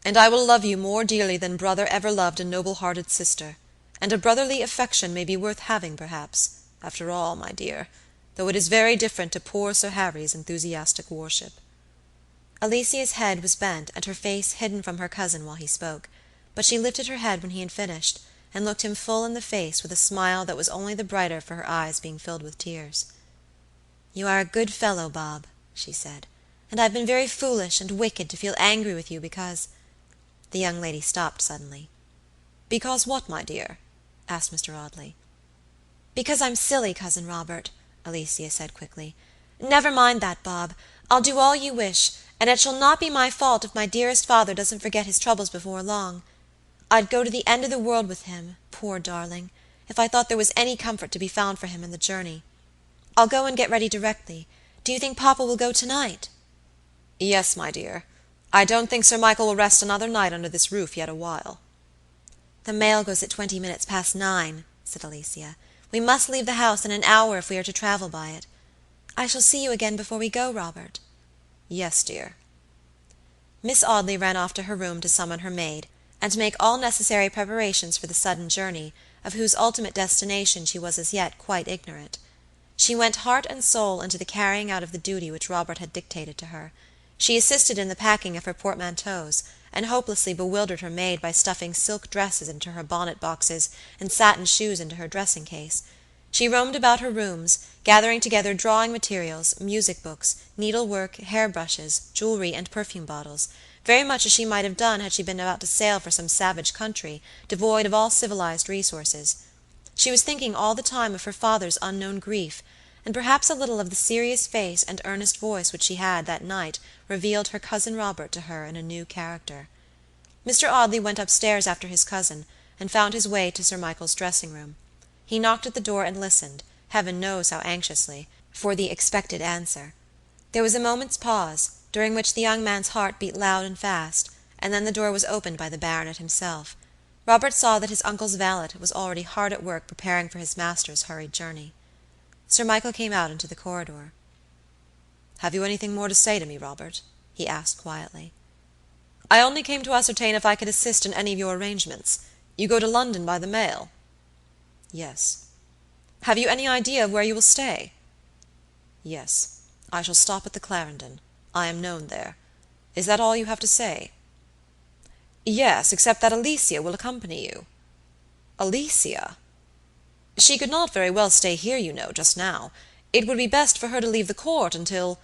Speaker 1: and I will love you more dearly than brother ever loved a noble-hearted sister, and a brotherly affection may be worth having, perhaps, after all, my dear, though it is very different to poor Sir Harry's enthusiastic worship."
Speaker 2: Alicia's head was bent and her face hidden from her cousin while he spoke, but she lifted her head when he had finished, and looked him full in the face with a smile that was only the brighter for her eyes being filled with tears. "You are a good fellow, Bob," she said, "and I've been very foolish and wicked to feel angry with you because—" The young lady stopped suddenly.
Speaker 1: "Because what, my dear?"
Speaker 2: asked Mr. Audley. "Because I'm silly, Cousin Robert," Alicia said quickly. "Never mind that, Bob. I'll do all you wish, and it shall not be my fault if my dearest father doesn't forget his troubles before long. I'd go to the end of the world with him, poor darling, if I thought there was any comfort to be found for him in the journey. I'll go and get ready directly. Do you think papa will go tonight?"
Speaker 1: "Yes, my dear. I don't think Sir Michael will rest another night under this roof yet awhile."
Speaker 2: "The mail goes at 20 minutes past 9," said Alicia. "We must leave the house in an hour if we are to travel by it. I shall see you again before we go, Robert."
Speaker 1: "Yes, dear."
Speaker 2: Miss Audley ran off to her room to summon her maid, and to make all necessary preparations for the sudden journey, of whose ultimate destination she was as yet quite ignorant. She went heart and soul into the carrying out of the duty which Robert had dictated to her. She assisted in the packing of her portmanteaus, and hopelessly bewildered her maid by stuffing silk dresses into her bonnet boxes and satin shoes into her dressing case. She roamed about her rooms, gathering together drawing materials, music books, needlework, hair brushes, jewelry, and perfume bottles, very much as she might have done had she been about to sail for some savage country, devoid of all civilized resources. She was thinking all the time of her father's unknown grief, and perhaps a little of the serious face and earnest voice which she had that night revealed her cousin Robert to her in a new character. Mr. Audley went upstairs after his cousin, and found his way to Sir Michael's dressing-room. He knocked at the door and listened, heaven knows how anxiously, for the expected answer. There was a moment's pause, during which the young man's heart beat loud and fast, and then the door was opened by the baronet himself. Robert saw that his uncle's valet was already hard at work preparing for his master's hurried journey. Sir Michael came out into the corridor.
Speaker 1: "Have you anything more to say to me, Robert?" he asked quietly. "I only came to ascertain if I could assist in any of your arrangements. You go to London by the mail?" "Yes." "Have you any idea of where you will stay?" "Yes. I shall stop at the Clarendon. I am known there. Is that all you have to say?" "Yes, except that Alicia will accompany you." "Alicia?" "She could not very well stay here, you know, just now. It would be best for her to leave the Court until—"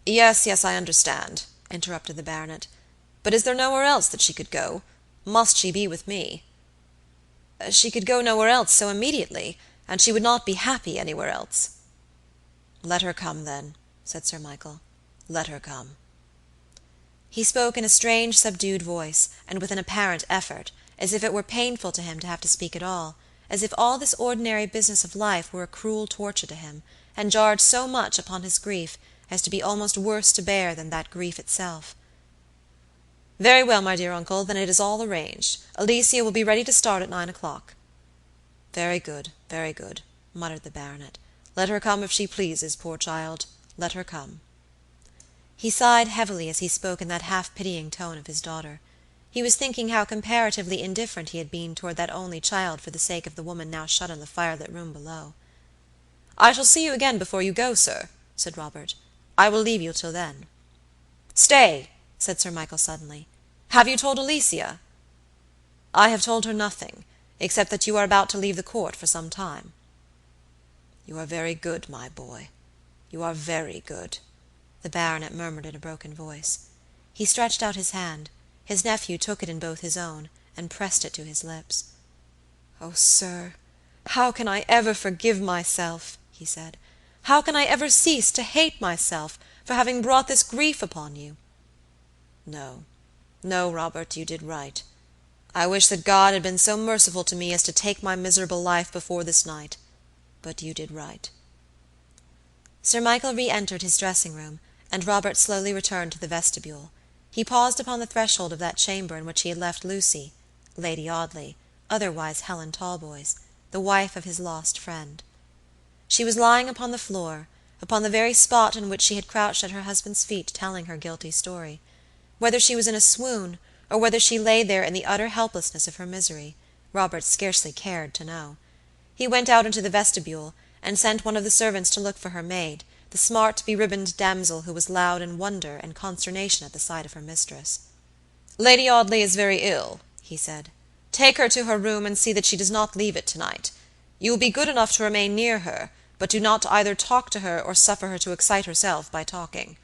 Speaker 1: "Yes, yes, I understand," interrupted the baronet. "But is there nowhere else that she could go? Must she be with me?" "She could go nowhere else so immediately, and she would not be happy anywhere else." "Let her come, then," said Sir Michael. "Let her come." He spoke in a strange subdued voice, and with an apparent effort, as if it were painful to him to have to speak at all, as if all this ordinary business of life were a cruel torture to him, and jarred so much upon his grief as to be almost worse to bear than that grief itself. "Very well, my dear uncle, then it is all arranged. Alicia will be ready to start at 9 o'clock." "Very good, very good," muttered the baronet. "Let her come if she pleases, poor child. Let her come." He sighed heavily as he spoke in that half-pitying tone of his daughter. He was thinking how comparatively indifferent he had been toward that only child for the sake of the woman now shut in the firelit room below. "I shall see you again before you go, sir," said Robert. "I will leave you till then." "Stay," said Sir Michael suddenly. "Have you told Alicia?" "I have told her nothing, except that you are about to leave the Court for some time." "You are very good, my boy. You are very good," the baronet murmured in a broken voice. He stretched out his hand. His nephew took it in both his own, and pressed it to his lips. "Oh, sir, how can I ever forgive myself?" he said. "How can I ever cease to hate myself for having brought this grief upon you?" "No, no, Robert, you did right. I wish that God had been so merciful to me as to take my miserable life before this night, but you did right." Sir Michael re-entered his dressing-room, and Robert slowly returned to the vestibule. He paused upon the threshold of that chamber in which he had left Lucy, Lady Audley,
Speaker 2: otherwise Helen Talboys, the wife of his lost friend. She was lying upon the floor, upon the very spot on which she had crouched at her husband's feet telling her guilty story. Whether she was in a swoon, or whether she lay there in the utter helplessness of her misery, Robert scarcely cared to know. He went out into the vestibule, and sent one of the servants to look for her maid, the smart beribboned damsel who was loud in wonder and consternation at the sight of her mistress. "Lady Audley is very ill," he said. "Take her to her room, and see that she does not leave it tonight. You will be good enough to remain near her, but do not either talk to her or suffer her to excite herself by talking."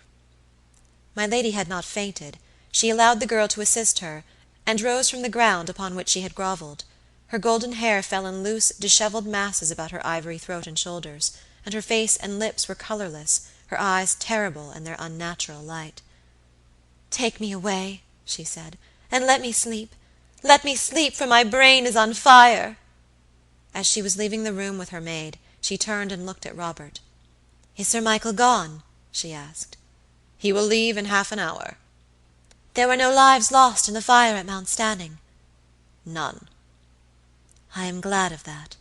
Speaker 2: My lady had not fainted. She allowed the girl to assist her, and rose from the ground upon which she had grovelled. Her golden hair fell in loose, dishevelled masses about her ivory throat and shoulders, and her face and lips were colourless, her eyes terrible in their unnatural light. "Take me away," she said, "and let me sleep. Let me sleep, for my brain is on fire." As she was leaving the room with her maid, she turned and looked at Robert. "Is Sir Michael gone?" she asked. "He will leave in half an hour." "There were no lives lost in the fire at Mount Stanning?" "None." "I am glad of that."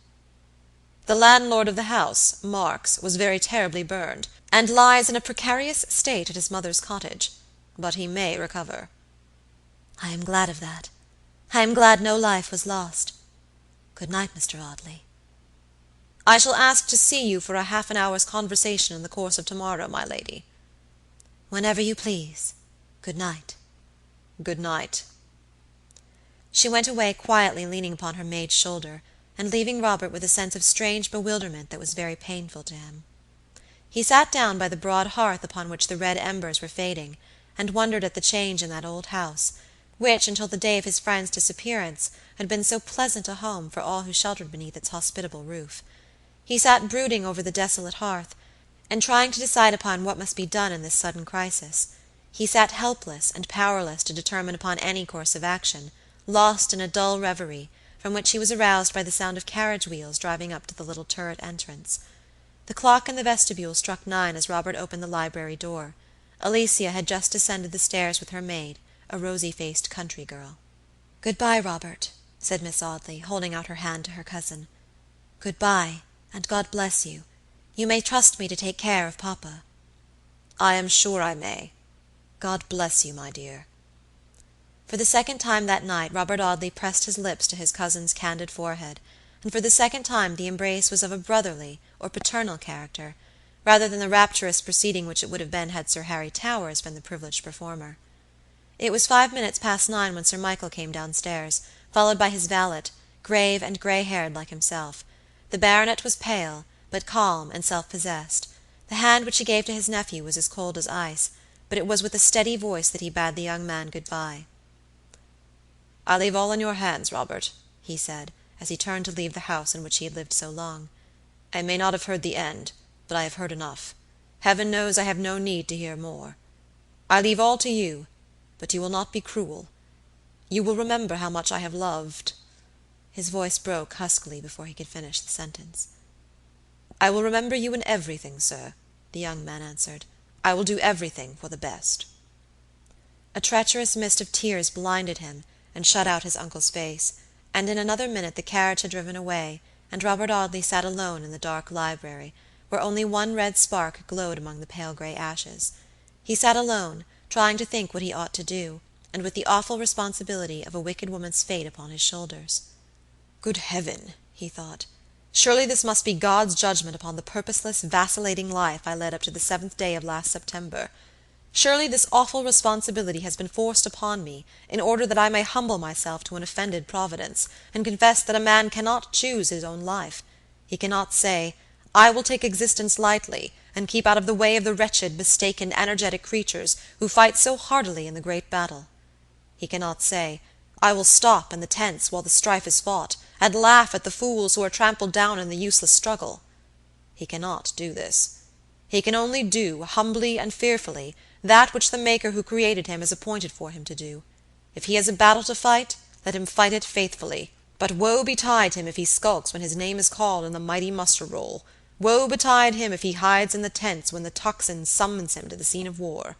Speaker 1: "The landlord of the house, Marks, was very terribly burned, and lies in a precarious state at his mother's cottage, but he may recover."
Speaker 2: "I am glad of that. I am glad no life was lost. Good night, Mr. Audley."
Speaker 1: "I shall ask to see you for a half an hour's conversation in the course of tomorrow, my lady."
Speaker 2: "Whenever you please. Good night."
Speaker 1: "Good night."
Speaker 2: She went away quietly leaning upon her maid's shoulder, and leaving Robert with a sense of strange bewilderment that was very painful to him. He sat down by the broad hearth upon which the red embers were fading, and wondered at the change in that old house, which, until the day of his friend's disappearance, had been so pleasant a home for all who sheltered beneath its hospitable roof. He sat brooding over the desolate hearth, and trying to decide upon what must be done in this sudden crisis. He sat helpless and powerless to determine upon any course of action, lost in a dull reverie, from which he was aroused by the sound of carriage wheels driving up to the little turret entrance. The clock in the vestibule struck 9 as Robert opened the library door. Alicia had just descended the stairs with her maid, a rosy-faced country girl. "Good-bye, Robert," said Miss Audley, holding out her hand to her cousin. "Good-bye, and God bless you. You may trust me to take care of papa."
Speaker 1: "I am sure I may. God bless you, my dear."
Speaker 2: For the second time that night Robert Audley pressed his lips to his cousin's candid forehead, and for the second time the embrace was of a brotherly or paternal character, rather than the rapturous proceeding which it would have been had Sir Harry Towers been the privileged performer. It was 5 minutes past 9 when Sir Michael came downstairs, followed by his valet, grave and grey-haired like himself. The baronet was pale, but calm and self-possessed. The hand which he gave to his nephew was as cold as ice, but it was with a steady voice that he bade the young man good-bye.
Speaker 1: "I leave all in your hands, Robert," he said, as he turned to leave the house in which he had lived so long. "I may not have heard the end, but I have heard enough. Heaven knows I have no need to hear more. I leave all to you, but you will not be cruel. You will remember how much I have loved—"
Speaker 2: His voice broke huskily before he could finish the sentence.
Speaker 1: "I will remember you in everything, sir," the young man answered. "I will do everything for the best."
Speaker 2: A treacherous mist of tears blinded him, and shut out his uncle's face, and in another minute the carriage had driven away, and Robert Audley sat alone in the dark library, where only one red spark glowed among the pale grey ashes. He sat alone, trying to think what he ought to do, and with the awful responsibility of a wicked woman's fate upon his shoulders.
Speaker 1: "Good Heaven!" he thought. "Surely this must be God's judgment upon the purposeless, vacillating life I led up to the 7th day of last September. Surely this awful responsibility has been forced upon me, in order that I may humble myself to an offended Providence, and confess that a man cannot choose his own life. He cannot say, 'I will take existence lightly, and keep out of the way of the wretched, mistaken, energetic creatures who fight so heartily in the great battle.' He cannot say, 'I will stop in the tents while the strife is fought, and laugh at the fools who are trampled down in the useless struggle.' He cannot do this. He can only do, humbly and fearfully, that which the Maker who created him has appointed for him to do. If he has a battle to fight, let him fight it faithfully, but woe betide him if he skulks when his name is called in the mighty muster-roll. Woe betide him if he hides in the tents when the tocsin summons him to the scene of war."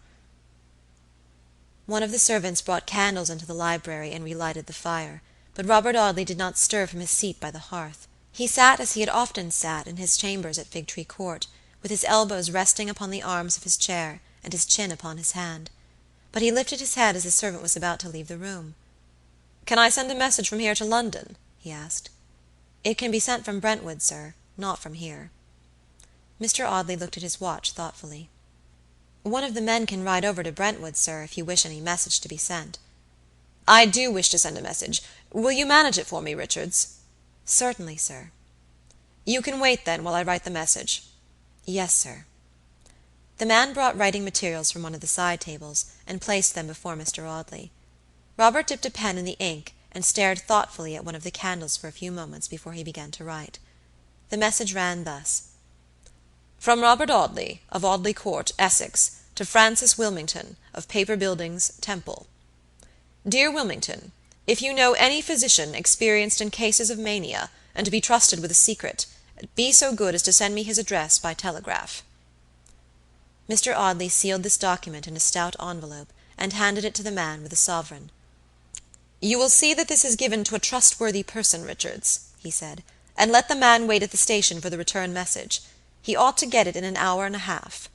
Speaker 2: One of the servants brought candles into the library and relighted the fire, but Robert Audley did not stir from his seat by the hearth. He sat as he had often sat in his chambers at Figtree Court, with his elbows resting upon the arms of his chair and his chin upon his hand. But he lifted his head as the servant was about to leave the room.
Speaker 1: "Can I send a message from here to London?"
Speaker 2: he asked. "It can be sent from Brentwood, sir, not from here." Mr. Audley looked at his watch thoughtfully. "One of the men can ride over to Brentwood, sir, if you wish any message to be sent."
Speaker 1: "I do wish to send a message. Will you manage it for me, Richards?"
Speaker 2: "Certainly, sir."
Speaker 1: "You can wait, then, while I write the message."
Speaker 2: "Yes, sir." The man brought writing materials from one of the side tables, and placed them before Mr. Audley. Robert dipped a pen in the ink, and stared thoughtfully at one of the candles for a few moments before he began to write. The message ran thus:
Speaker 1: "From Robert Audley, of Audley Court, Essex, to Francis Wilmington, of Paper Buildings, Temple. Dear Wilmington, if you know any physician experienced in cases of mania, and to be trusted with a secret, be so good as to send me his address by telegraph."
Speaker 2: Mr. Audley sealed this document in a stout envelope, and handed it to the man with a sovereign.
Speaker 1: "You will see that this is given to a trustworthy person, Richards," he said, "and let the man wait at the station for the return message. He ought to get it in an hour and a half."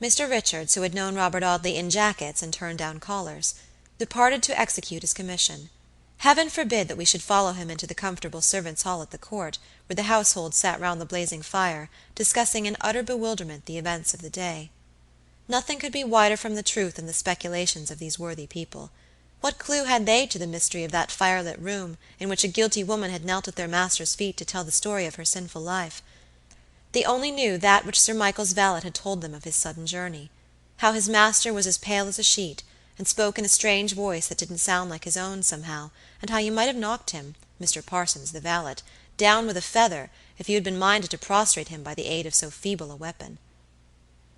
Speaker 2: Mr. Richards, who had known Robert Audley in jackets and turn-down collars, departed to execute his commission. Heaven forbid that we should follow him into the comfortable servants' hall at the Court, where the household sat round the blazing fire, discussing in utter bewilderment the events of the day. Nothing could be wider from the truth than the speculations of these worthy people. What clue had they to the mystery of that firelit room in which a guilty woman had knelt at their master's feet to tell the story of her sinful life? They only knew that which Sir Michael's valet had told them of his sudden journey: how his master was as pale as a sheet, and spoke in a strange voice that didn't sound like his own, somehow, and how you might have knocked him, Mr. Parsons, the valet, down with a feather, if you had been minded to prostrate him by the aid of so feeble a weapon.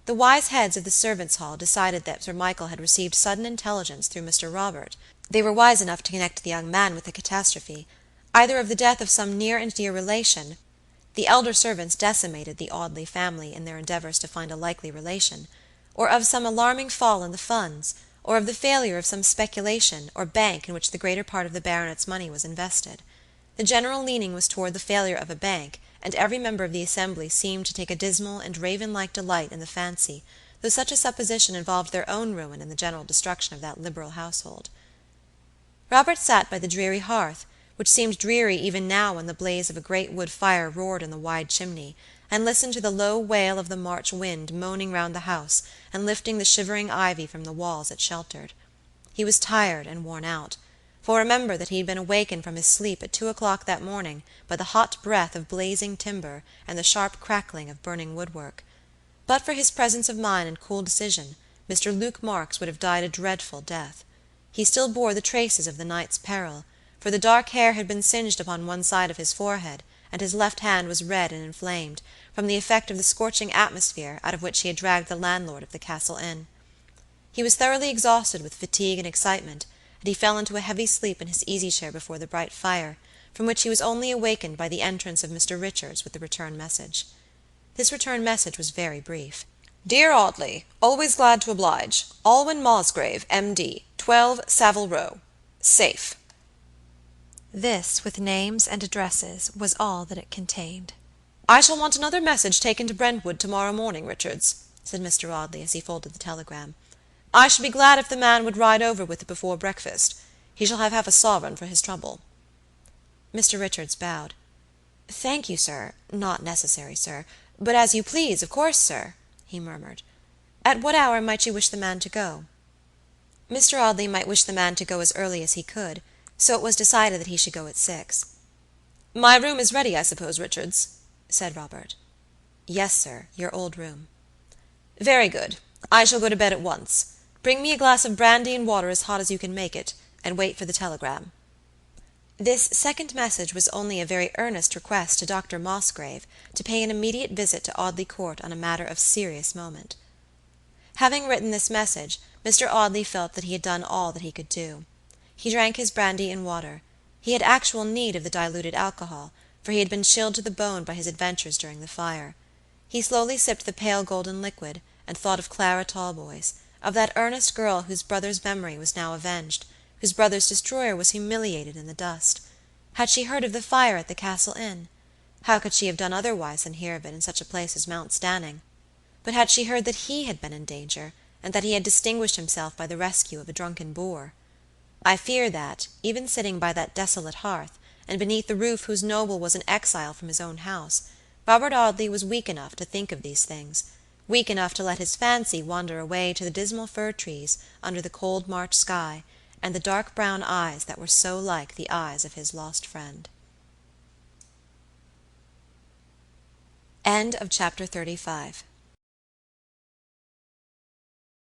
Speaker 2: The wise heads of the servants' hall decided that Sir Michael had received sudden intelligence through Mr. Robert. They were wise enough to connect the young man with the catastrophe, either of the death of some near and dear relation. The elder servants decimated the Audley family in their endeavors to find a likely relation, or of some alarming fall in the funds, or of the failure of some speculation or bank in which the greater part of the baronet's money was invested. The general leaning was toward the failure of a bank, and every member of the assembly seemed to take a dismal and raven-like delight in the fancy, though such a supposition involved their own ruin and the general destruction of that liberal household. Robert sat by the dreary hearth, which seemed dreary even now when the blaze of a great wood fire roared in the wide chimney, and listened to the low wail of the March wind moaning round the house and lifting the shivering ivy from the walls it sheltered. He was tired and worn out, for remember that he had been awakened from his sleep at 2 o'clock that morning by the hot breath of blazing timber and the sharp crackling of burning woodwork. But for his presence of mind and cool decision, Mr. Luke Marks would have died a dreadful death. He still bore the traces of the night's peril, for the dark hair had been singed upon one side of his forehead, and his left hand was red and inflamed, from the effect of the scorching atmosphere out of which he had dragged the landlord of the Castle Inn. He was thoroughly exhausted with fatigue and excitement, and he fell into a heavy sleep in his easy-chair before the bright fire, from which he was only awakened by the entrance of Mr. Richards with the return message. This return message was very brief. "Dear Audley, always glad to oblige. Alwyn Mosgrave, M.D., 12 Savile Row. Safe." This, with names and addresses, was all that it contained.
Speaker 1: "I shall want another message taken to Brentwood tomorrow morning, Richards," said Mr. Audley, as he folded the telegram. "I should be glad if the man would ride over with it before breakfast. He shall have half a sovereign for his trouble."
Speaker 2: Mr. Richards bowed. "Thank you, sir. Not necessary, sir. But as you please, of course, sir," he murmured. "At what hour might you wish the man to go?" Mr. Audley might wish the man to go as early as he could, so it was decided that he should go at 6.
Speaker 1: "My room is ready, I suppose, Richards?" said Robert.
Speaker 2: "Yes, sir, your old room."
Speaker 1: "Very good. I shall go to bed at once. Bring me a glass of brandy and water as hot as you can make it, and wait for the telegram."
Speaker 2: This second message was only a very earnest request to Dr. Mosgrave to pay an immediate visit to Audley Court on a matter of serious moment. Having written this message, Mr. Audley felt that he had done all that he could do. He drank his brandy and water. He had actual need of the diluted alcohol, for he had been chilled to the bone by his adventures during the fire. He slowly sipped the pale golden liquid, and thought of Clara Talboys, of that earnest girl whose brother's memory was now avenged, whose brother's destroyer was humiliated in the dust? Had she heard of the fire at the Castle Inn? How could she have done otherwise than hear of it in such a place as Mount Stanning? But had she heard that he had been in danger, and that he had distinguished himself by the rescue of a drunken boor? I fear that, even sitting by that desolate hearth, and beneath the roof whose noble was an exile from his own house, Robert Audley was weak enough to think of these things, weak enough to let his fancy wander away to the dismal fir trees under the cold March sky, and the dark brown eyes that were so like the eyes of his lost friend. Chapter 35